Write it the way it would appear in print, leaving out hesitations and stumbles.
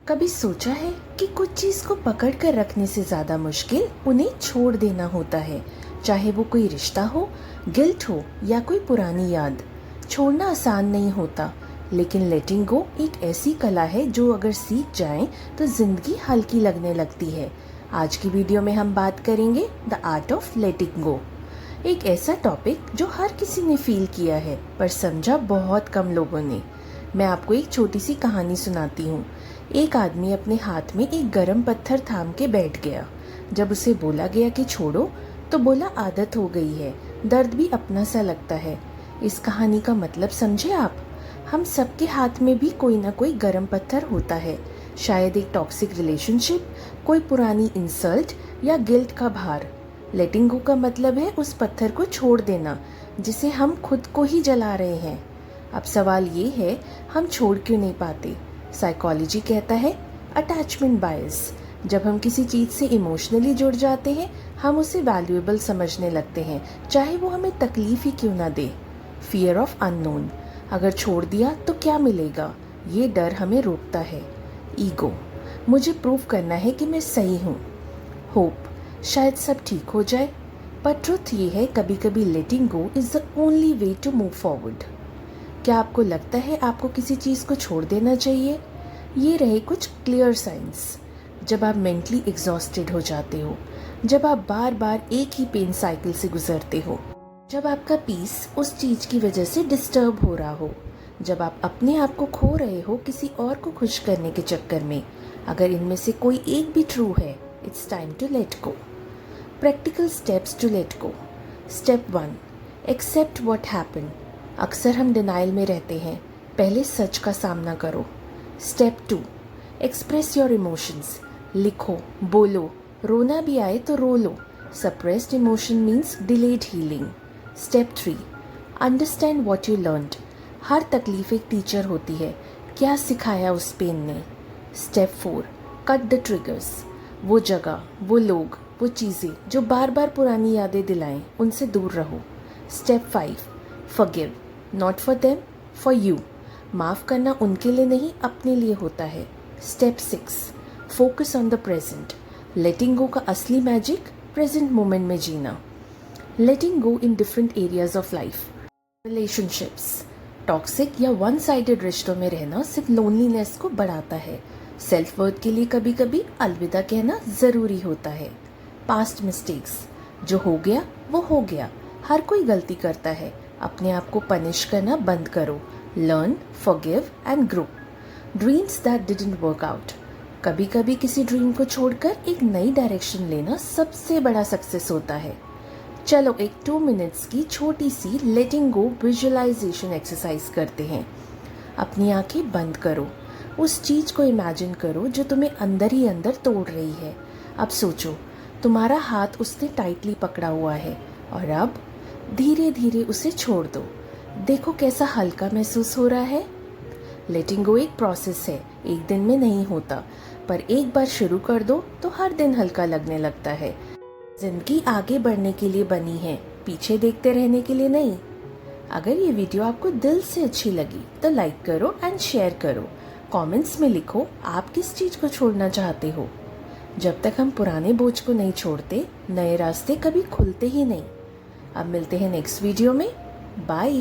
कभी सोचा है कि कुछ चीज को पकड़ कर रखने से ज्यादा मुश्किल उन्हें छोड़ देना होता है, चाहे वो कोई रिश्ता हो, गिल्ट हो या कोई पुरानी याद। छोड़ना आसान नहीं होता, लेकिन लेटिंग गो एक ऐसी कला है जो अगर सीख जाएं तो जिंदगी हल्की लगने लगती है। आज की वीडियो में हम बात करेंगे द आर्ट ऑफ लेटिंग गो। एक ऐसा टॉपिक जो हर किसी ने फील किया है पर समझा बहुत कम लोगों ने। मैं आपको एक छोटी सी कहानी सुनाती हूँ। एक आदमी अपने हाथ में एक गर्म पत्थर थाम के बैठ गया। जब उसे बोला गया कि छोड़ो तो बोला आदत हो गई है, दर्द भी अपना सा लगता है। इस कहानी का मतलब समझे आप? हम सबके हाथ में भी कोई ना कोई गर्म पत्थर होता है। शायद एक टॉक्सिक रिलेशनशिप, कोई पुरानी इंसल्ट या गिल्ट का भार। लेटिंग गो का मतलब है उस पत्थर को छोड़ देना जिसे हम खुद को ही जला रहे हैं। अब सवाल ये है, हम छोड़ क्यों नहीं पाते? साइकोलॉजी कहता है अटैचमेंट बायस। जब हम किसी चीज़ से इमोशनली जुड़ जाते हैं, हम उसे वैल्यूएबल समझने लगते हैं, चाहे वो हमें तकलीफ ही क्यों ना दे। फियर ऑफ अननोन, अगर छोड़ दिया तो क्या मिलेगा, ये डर हमें रोकता है। ईगो, मुझे प्रूव करना है कि मैं सही हूँ। होप, शायद सब ठीक हो जाए। पर ट्रुथ ये है, कभी कभी letting go is the only way to move forward. क्या आपको लगता है आपको किसी चीज़ को छोड़ देना चाहिए? ये रहे कुछ क्लियर साइंस। जब आप मेंटली एग्जॉस्टेड हो जाते हो, जब आप बार बार एक ही पेन साइकिल से गुजरते हो, जब आपका पीस उस चीज़ की वजह से डिस्टर्ब हो रहा हो, जब आप अपने आप को खो रहे हो किसी और को खुश करने के चक्कर में। अगर इनमें से कोई एक भी ट्रू है, it's time to let go. Practical steps to let go. Step 1, accept what happened. अक्सर हम डिनाइल में रहते हैं, पहले सच का सामना करो। Step 2, express your emotions. लिखो, बोलो, रोना भी आए तो रो लो। Suppressed emotion means delayed healing. Step 3, understand what you learned. हर तकलीफ एक टीचर होती है, क्या सिखाया उस पेन ने। Step 4, cut the triggers. वो जगह, वो लोग, वो चीज़ें जो बार बार पुरानी यादें दिलाएं, उनसे दूर रहो। Step 5, forgive, not for them, for you. माफ़ करना उनके लिए नहीं, अपने लिए होता है। Step 6, focus on the present. Letting go का असली मैजिक प्रेजेंट मोमेंट में जीना। Letting go in different areas of life. Relationships, toxic या वन साइडेड रिश्तों में रहना सिर्फ लोनलीनेस को बढ़ाता है। सेल्फ वर्थ के लिए कभी कभी अलविदा कहना ज़रूरी होता है। पास्ट मिस्टेक्स, जो हो गया वो हो गया, हर कोई गलती करता है। अपने आप को पनिश करना बंद करो। Learn, forgive and grow. Dreams that didn't work out. कभी कभी किसी ड्रीम को छोड़कर एक नई डायरेक्शन लेना सबसे बड़ा सक्सेस होता है। चलो एक 2 मिनट्स की छोटी सी लेटिंग गो विजुअलाइजेशन एक्सरसाइज करते हैं। अपनी आंखें बंद करो, उस चीज़ को इमेजिन करो जो तुम्हें अंदर ही अंदर तोड़ रही है। अब सोचो, तुम्हारा हाथ उसने टाइटली पकड़ा हुआ है और अब धीरे धीरे उसे छोड़ दो। देखो कैसा हल्का महसूस हो रहा है। लेटिंग गो एक प्रोसेस है, एक दिन में नहीं होता, पर एक बार शुरू कर दो तो हर दिन हल्का लगने लगता है। जिंदगी आगे बढ़ने के लिए बनी है, पीछे देखते रहने के लिए नहीं। अगर ये वीडियो आपको दिल से अच्छी लगी तो लाइक करो एंड शेयर करो। कमेंट्स में लिखो आप किस चीज़ को छोड़ना चाहते हो। जब तक हम पुराने बोझ को नहीं छोड़ते, नए रास्ते कभी खुलते ही नहीं। अब मिलते हैं नेक्स्ट वीडियो में। बाय।